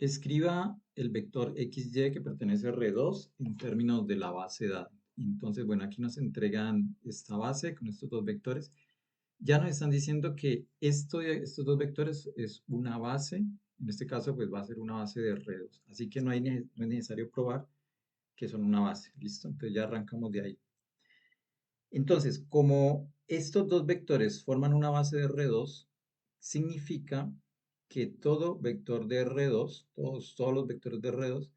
Escriba el vector XY que pertenece a R2 en términos de la base de datos. Entonces, bueno, aquí nos entregan esta base con estos dos vectores. Ya nos están diciendo que estos dos vectores es una base. En este caso, pues va a ser una base de R2. Así que no es necesario probar que son una base. ¿Listo? Entonces ya arrancamos de ahí. Entonces, como estos dos vectores forman una base de R2, significa que todo vector de R2, todos los vectores de R2,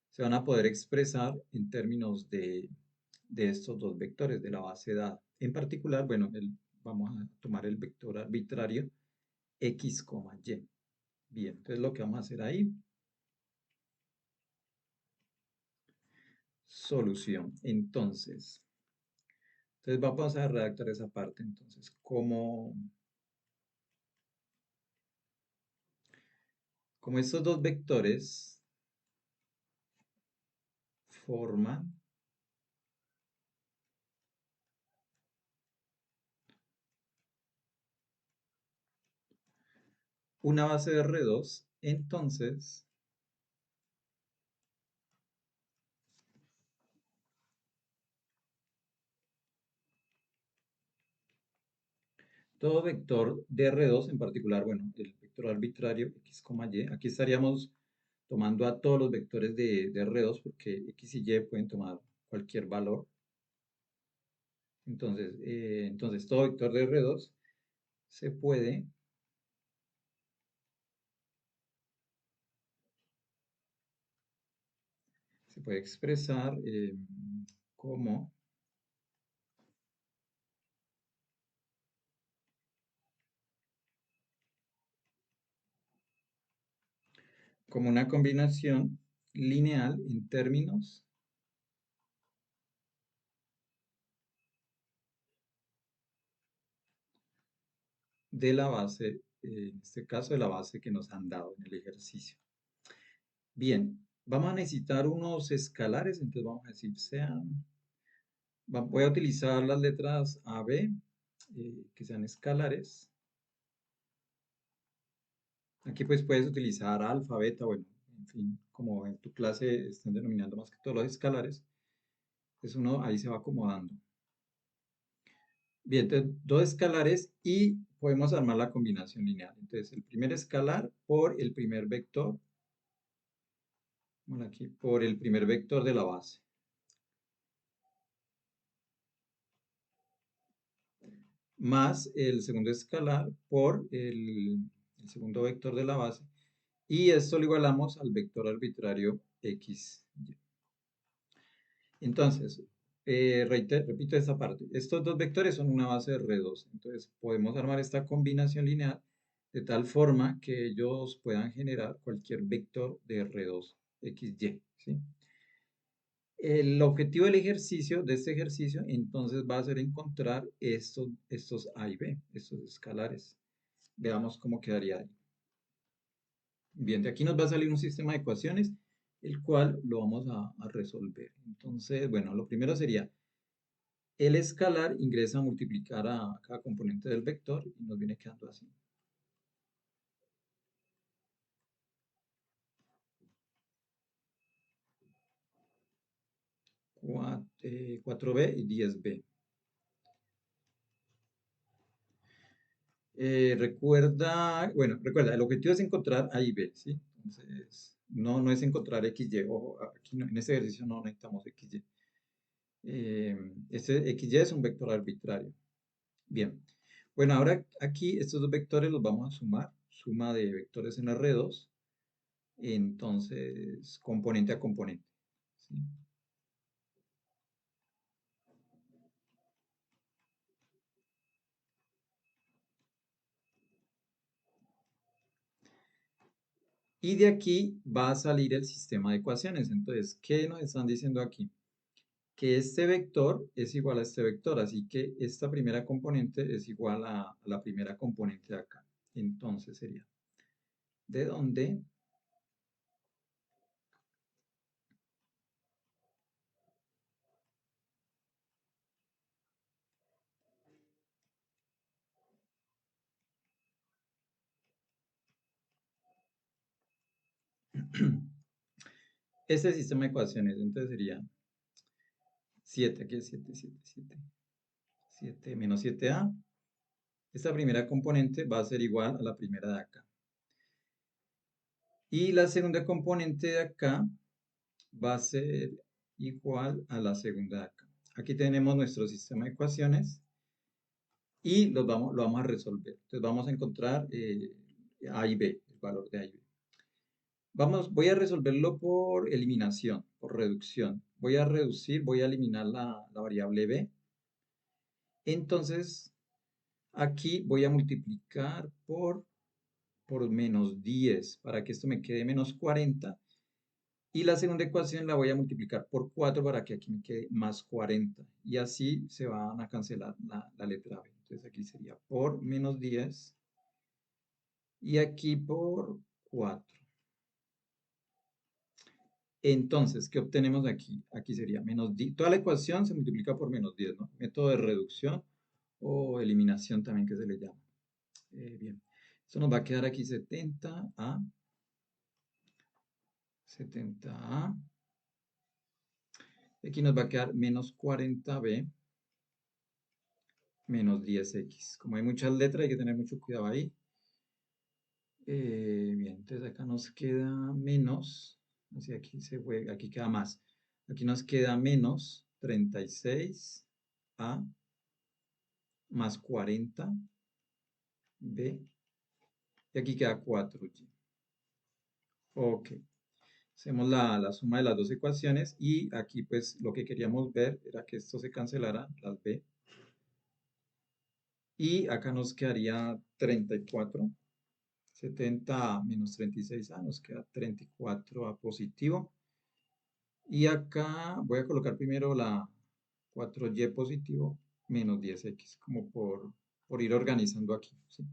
se van a poder expresar en términos de estos dos vectores de la base dada. En particular, bueno, vamos a tomar el vector arbitrario x, y. Bien, entonces lo que vamos a hacer ahí, solución. Entonces vamos a redactar esa parte. Entonces, como estos dos vectores forman una base de R2, entonces todo vector de R2, en particular, bueno, el vector arbitrario x, y, aquí estaríamos tomando a todos los vectores de R2 porque x y y pueden tomar cualquier valor. Entonces todo vector de R2 se puede expresar como, como una combinación lineal en términos de la base, en este caso de la base que nos han dado en el ejercicio. Bien, vamos a necesitar unos escalares, entonces vamos a decir voy a utilizar las letras A, B, que sean escalares. Aquí pues puedes utilizar alfa, beta, bueno, en fin, como en tu clase están denominando más que todos los escalares, pues uno ahí se va acomodando. Bien, entonces dos escalares y podemos armar la combinación lineal. Entonces el primer escalar por el primer vector, bueno, aquí por el primer vector de la base, más el segundo escalar por el segundo vector de la base, y esto lo igualamos al vector arbitrario x. Entonces, repito esta parte. Estos dos vectores son una base de R2. Entonces, podemos armar esta combinación lineal de tal forma que ellos puedan generar cualquier vector de R2 XY, ¿sí? El objetivo del ejercicio, de este ejercicio, entonces va a ser encontrar estos A y B, estos escalares. Veamos cómo quedaría ahí. Bien, de aquí nos va a salir un sistema de ecuaciones, el cual lo vamos a resolver. Entonces, bueno, lo primero sería el escalar ingresa a multiplicar a cada componente del vector y nos viene quedando así. 4b y 10b. Recuerda, el objetivo es encontrar A y B, ¿sí? Entonces, no es encontrar x, y. Ojo, aquí en este ejercicio no necesitamos x, y. Este x, y es un vector arbitrario. Bien. Bueno, ahora aquí estos dos vectores los vamos a sumar. Suma de vectores en R2. Entonces, componente a componente, ¿sí? Y de aquí va a salir el sistema de ecuaciones. Entonces, ¿qué nos están diciendo aquí? Que este vector es igual a este vector, así que esta primera componente es igual a la primera componente de acá. Entonces sería, ¿de dónde? Este sistema de ecuaciones, entonces sería 7, aquí es 7, 7, 7, 7 menos 7a. Esta primera componente va a ser igual a la primera de acá. Y la segunda componente de acá va a ser igual a la segunda de acá. Aquí tenemos nuestro sistema de ecuaciones y lo vamos a resolver. Entonces vamos a encontrar A y B, el valor de A y B. Voy a resolverlo por eliminación, por reducción. Voy a reducir, voy a eliminar la variable B. Entonces, aquí voy a multiplicar por menos 10 para que esto me quede menos 40. Y la segunda ecuación la voy a multiplicar por 4 para que aquí me quede más 40. Y así se van a cancelar la letra B. Entonces aquí sería por menos 10 y aquí por 4. Entonces, ¿qué obtenemos aquí? Aquí sería menos 10. Toda la ecuación se multiplica por menos 10, ¿no? Método de reducción o eliminación también que se le llama. Bien. Esto nos va a quedar aquí 70A. 70A. Aquí nos va a quedar menos 40B menos 10X. Como hay muchas letras, hay que tener mucho cuidado ahí. Bien, entonces acá nos queda menos, así aquí se juega, aquí queda más. Aquí nos queda menos 36A más 40B y aquí queda 4Y. Ok, hacemos la suma de las dos ecuaciones y aquí pues lo que queríamos ver era que esto se cancelara, las B. Y acá nos quedaría 34. 70 menos 36A nos queda 34A positivo. Y acá voy a colocar primero la 4Y positivo menos 10X, como por ir organizando aquí, ¿sí?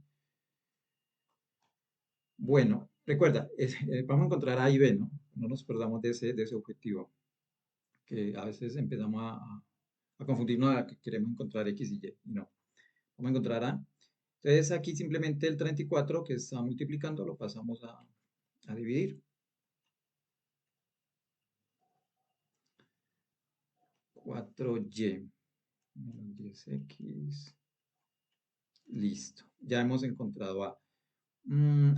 Bueno, recuerda, vamos a encontrar A y B, ¿no? No nos perdamos de ese objetivo, que a veces empezamos a confundirnos a que queremos encontrar X y Y, y no. Vamos a encontrar A. Entonces aquí simplemente el 34 que está multiplicando lo pasamos a dividir. 4Y menos 10X. Listo. Ya hemos encontrado A.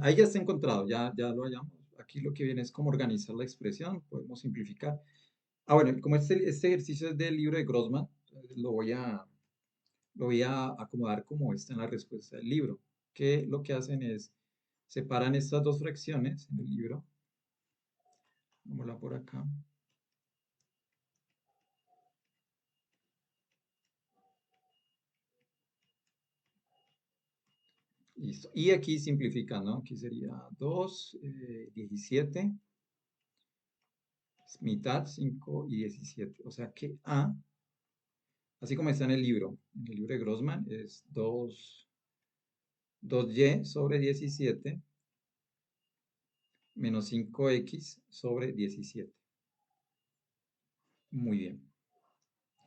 Ahí ya está encontrado, ya lo hallamos. Aquí lo que viene es cómo organizar la expresión, podemos simplificar. Bueno, como este ejercicio es del libro de Grossman, entonces lo voy a acomodar como está en la respuesta del libro, que lo que hacen es separan estas dos fracciones en el libro. Vámonos por acá. Listo. Y aquí simplificando, aquí sería 2, 17, mitad, 5 y 17. O sea que A, así como está en el libro de Grossman, es 2y sobre 17 menos 5x sobre 17. Muy bien.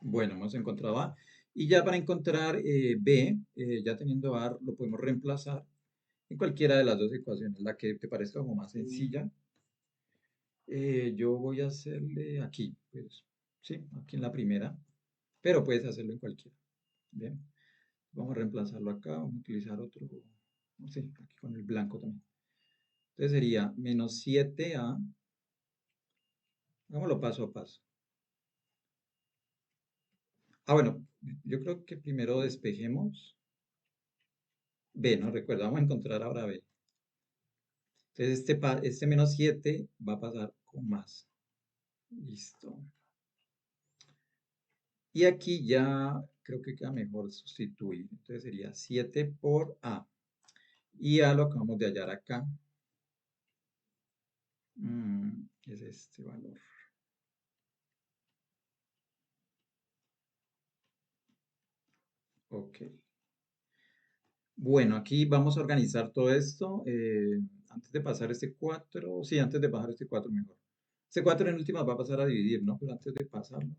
Bueno, hemos encontrado A. Y ya para encontrar B, ya teniendo A, lo podemos reemplazar en cualquiera de las dos ecuaciones, la que te parezca como más sencilla. Yo voy a hacerle aquí, pues, sí, aquí en la primera, pero puedes hacerlo en cualquiera. Bien, vamos a reemplazarlo acá, vamos a utilizar otro, sí, aquí con el blanco también. Entonces sería menos 7a, hagámoslo paso a paso. Bueno, yo creo que primero despejemos B, ¿no? Recuerda, vamos a encontrar ahora B. Entonces este menos 7 va a pasar con más. Listo. Y aquí ya creo que queda mejor sustituir. Entonces sería 7 por A. Y A lo acabamos de hallar acá. Es este valor. Ok. Bueno, aquí vamos a organizar todo esto. Antes de pasar este 4, sí, antes de pasar este 4 mejor. Este 4 en últimas va a pasar a dividir, ¿no? Pero antes de pasarlo,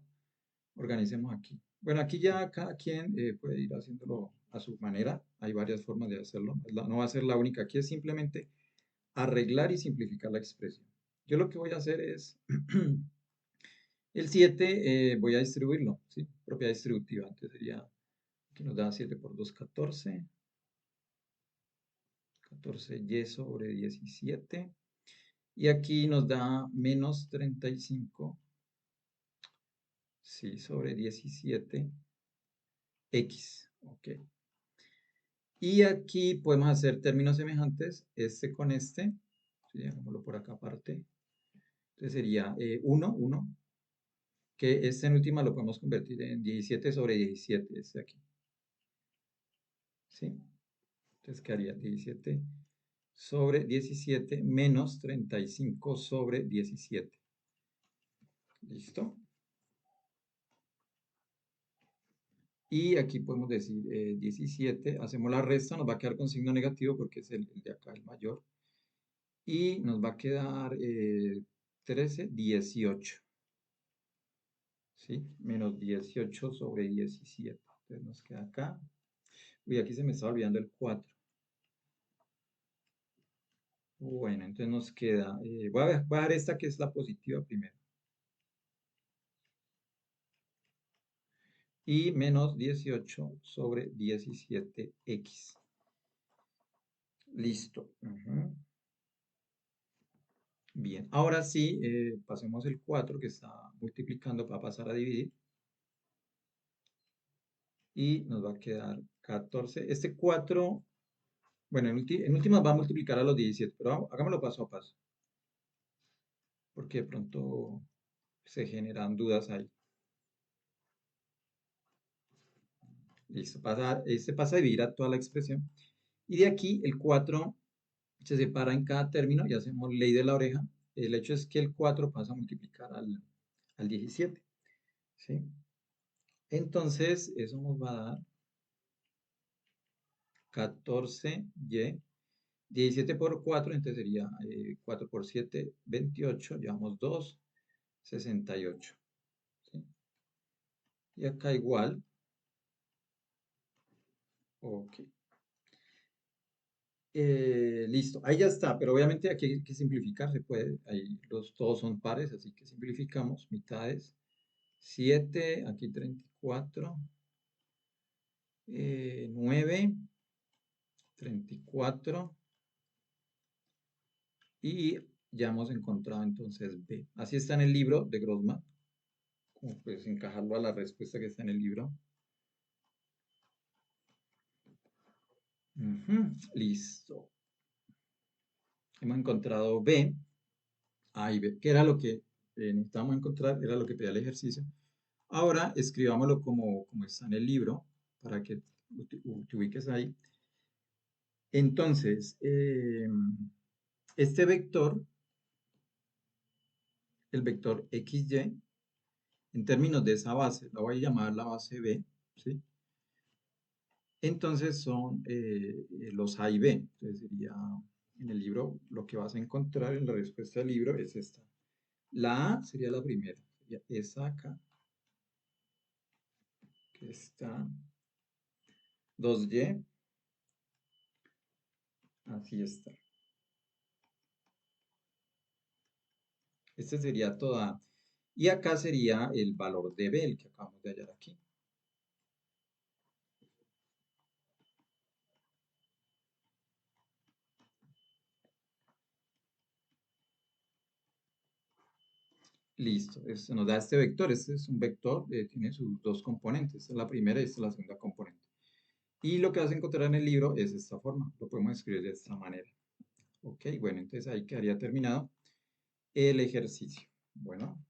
organicemos aquí. Bueno, aquí ya cada quien puede ir haciéndolo a su manera. Hay varias formas de hacerlo. No va a ser la única. Aquí es simplemente arreglar y simplificar la expresión. Yo lo que voy a hacer es, el 7 voy a distribuirlo, ¿sí? Propiedad distributiva. Entonces sería, que nos da 7 por 2, 14. 14y sobre 17. Y aquí nos da menos 35, sí, sobre 17x. Ok. Y aquí podemos hacer términos semejantes, este con este. Sí, hagámoslo por acá aparte. Entonces sería 1, 1, que este en última lo podemos convertir en 17 sobre 17, este aquí. ¿Sí? Entonces quedaría 17 sobre 17 menos 35 sobre 17. ¿Listo? Y aquí podemos decir 17, hacemos la resta, nos va a quedar con signo negativo porque es el de acá, el mayor. Y nos va a quedar 13, 18. ¿Sí? Menos 18 sobre 17. Entonces nos queda acá. Uy, aquí se me está olvidando el 4. Bueno, entonces nos queda, voy a dejar esta que es la positiva primero. Y menos 18 sobre 17x. Listo. Ujú. Bien, ahora sí, pasemos el 4 que está multiplicando para pasar a dividir. Y nos va a quedar 14. Este 4, bueno, en últimas va a multiplicar a los 17, pero hagámoslo paso a paso. Porque de pronto se generan dudas ahí. Listo, este pasa a dividir a toda la expresión. Y de aquí el 4 se separa en cada término y hacemos ley de la oreja. El hecho es que el 4 pasa a multiplicar al 17. ¿Sí? Entonces, eso nos va a dar 14y. 17 por 4, entonces sería 4 por 7, 28. Llevamos 2, 68. ¿Sí? Y acá igual. Ok. Listo, ahí ya está, pero obviamente aquí hay que simplificar, se puede, ahí todos son pares, así que simplificamos, mitades, 7, aquí 34, 9, 34, y ya hemos encontrado entonces B. Así está en el libro de Grossman, como puedes encajarlo a la respuesta que está en el libro. Listo. Hemos encontrado B, A y B, que era lo que necesitábamos encontrar, era lo que pedía el ejercicio. Ahora escribámoslo como está en el libro, para que te ubiques ahí. Entonces, este vector, el vector XY, en términos de esa base, la voy a llamar la base B, ¿sí? Entonces son los A y B. Entonces sería en el libro, lo que vas a encontrar en la respuesta del libro es esta. La A sería la primera, sería esa acá, que está 2Y, así está. Este sería toda. Y acá sería el valor de B, el que acabamos de hallar aquí. Listo, esto nos da este vector. Este es un vector, tiene sus dos componentes. Esta es la primera y esta es la segunda componente. Y lo que vas a encontrar en el libro es esta forma. Lo podemos escribir de esta manera. Ok, bueno, entonces ahí quedaría terminado el ejercicio. Bueno.